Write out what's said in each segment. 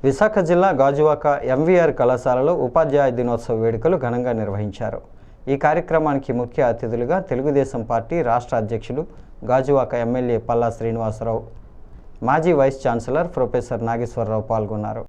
విశాఖ జిల్లా గాజువాక ఎంవీఆర్ కళాశాలలో ఉపాధ్యాయ దినోత్సవ వేడుకలు ఘనంగా నిర్వహించారు. ఈ కార్యక్రమానికి ముఖ్య అతిథులుగా తెలుగుదేశం పార్టీ రాష్ట్ర అధ్యక్షులు గాజువాక ఎమ్మెల్యే పల్లా శ్రీనివాసరావు, మాజీ వైస్ ఛాన్సలర్ ప్రొఫెసర్ నాగేశ్వరరావు పాల్గొన్నారు.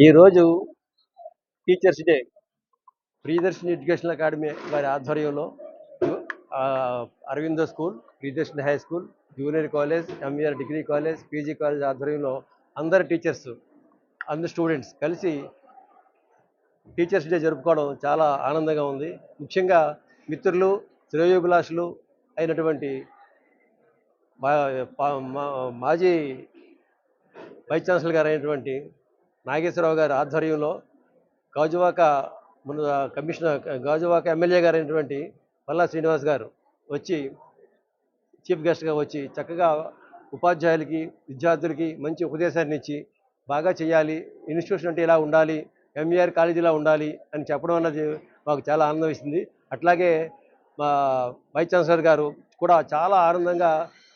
ఈరోజు teachers day Priyadarshini educational academy వారి ఆధ్వర్యంలో Aurobindo school, Priyadarshini high school, junior college, MVR degree college, PG college ఆధ్వర్యంలో అందరు టీచర్స్, అందరు స్టూడెంట్స్ కలిసి టీచర్స్ డే జరుపుకోవడం చాలా ఆనందంగా ఉంది. ముఖ్యంగా మిత్రులు, శ్రేయోభిలాషులు అయినటువంటి మాజీ వైస్ ఛాన్సలర్ గారు అయినటువంటి నాగేశ్వరరావు గారి ఆధ్వర్యంలో గాజువాక గాజువాక ఎమ్మెల్యే గారు అయినటువంటి పల్లా శ్రీనివాస్ గారు వచ్చి చీఫ్ గెస్ట్గా వచ్చి చక్కగా ఉపాధ్యాయులకి, విద్యార్థులకి మంచి ఉపదేశాన్ని ఇచ్చి బాగా చేయాలి, ఇన్స్టిట్యూషన్ అంటే ఇలా ఉండాలి, ఎంవీఆర్ కాలేజీలా ఉండాలి అని చెప్పడం అన్నది మాకు చాలా ఆనందం ఇస్తుంది. అట్లాగే మా వైస్ ఛాన్సలర్ గారు కూడా చాలా ఆనందంగా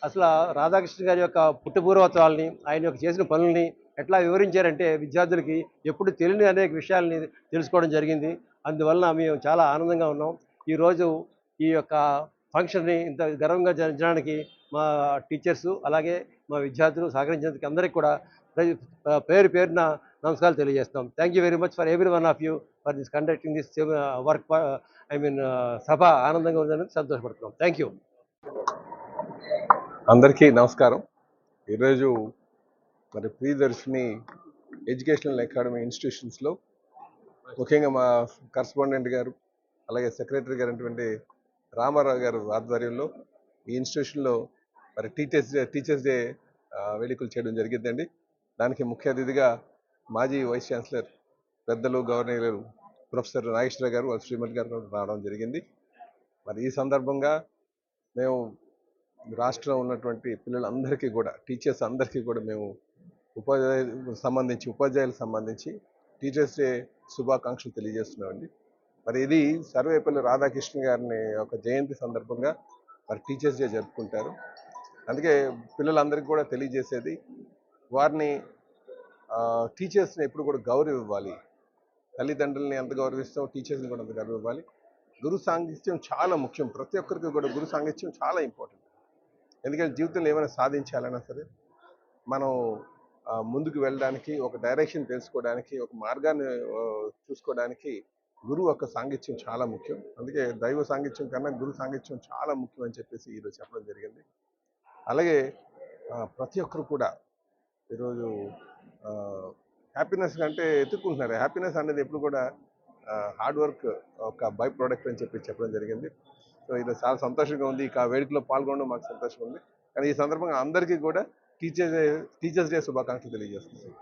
అసలు రాధాకృష్ణ గారి యొక్క పుట్టుపూర్వత్వాలని, ఆయన యొక్క చేసిన పనుల్ని ఎట్లా వివరించారంటే విద్యార్థులకి ఎప్పుడు తెలియని అనేక విషయాల్ని తెలుసుకోవడం జరిగింది. అందువలన మేము చాలా ఆనందంగా ఉన్నాం. ఈరోజు ఈ యొక్క ఫంక్షన్ని ఇంత గర్వంగా జరగడానికి మా టీచర్సు అలాగే మా విద్యార్థులు సహకరించినందుకు అందరికీ కూడా పేరు పేరున నమస్కారాలు తెలియజేస్తాం. Thank you very much for every one of you for this conducting this work. సభ ఆనందంగా ఉందని సంతోషపడుతున్నాం. Thank you. అందరికీ నమస్కారం. ఈరోజు మరి ప్రియదర్శిని ఎడ్యుకేషనల్ అకాడమీ ఇన్స్టిట్యూషన్స్లో ముఖ్యంగా మా కరస్పాండెంట్ గారు అలాగే సెక్రటరీ గారు అయినటువంటి రామారావు గారు ఆధ్వర్యంలో ఈ ఇన్స్టిట్యూషన్లో మరి టీచర్స్ డే వేడుకలు చేయడం జరిగిందండి. దానికి ముఖ్య అతిథిగా మాజీ వైస్ ఛాన్సలర్ పెద్దలు గవర్నర్ ప్రొఫెసర్ నాగేశ్వరరావు గారు, శ్రీమతి గారు రావడం జరిగింది. మరి ఈ సందర్భంగా మేము రాష్ట్రంలో ఉన్నటువంటి పిల్లలందరికీ కూడా, టీచర్స్ అందరికీ కూడా మేము ఉపాధ్యాయులకు సంబంధించి టీచర్స్ డే శుభాకాంక్షలు తెలియజేస్తున్నామండి. మరి ఇది సర్వేపల్లి రాధాకృష్ణ గారిని ఒక జయంతి సందర్భంగా మరి టీచర్స్ డే జరుపుకుంటారు. అందుకే పిల్లలందరికీ కూడా తెలియజేసేది, వారిని టీచర్స్ని ఎప్పుడు కూడా గౌరవం ఇవ్వాలి. తల్లిదండ్రులని ఎంత గౌరవిస్తాం, టీచర్స్ని కూడా అంత గౌరవం ఇవ్వాలి. గురు సాంగత్యం చాలా ముఖ్యం. ప్రతి ఒక్కరికి కూడా గురు సాంగత్యం చాలా ఇంపార్టెంట్. ఎందుకంటే జీవితంలో ఏమైనా సాధించాలన్నా సరే మనం ముందుకు వెళ్ళడానికి, ఒక డైరెక్షన్ తెలుసుకోవడానికి, ఒక మార్గాన్ని చూసుకోవడానికి గురువు యొక్క సాంగత్యం చాలా ముఖ్యం. అందుకే దైవ సాంగత్యం కన్నా గురు సాంగత్యం చాలా ముఖ్యం అని చెప్పేసి ఈరోజు చెప్పడం జరిగింది. అలాగే ప్రతి ఒక్కరు కూడా ఈరోజు హ్యాపీనెస్ కంటే ఎత్తుక్కుంటున్నారు. హ్యాపీనెస్ అనేది ఎప్పుడు కూడా హార్డ్ వర్క్ ఒక బై ప్రోడక్ట్ అని చెప్పడం జరిగింది. సో ఇది చాలా సంతోషంగా ఉంది. ఈ వేడుకలో పాల్గొనడం మాకు సంతోషంగా ఉంది. కానీ ఈ సందర్భంగా అందరికీ కూడా టీచర్స్ డే శుభాకాంక్షలు తెలియజేస్తున్నాను.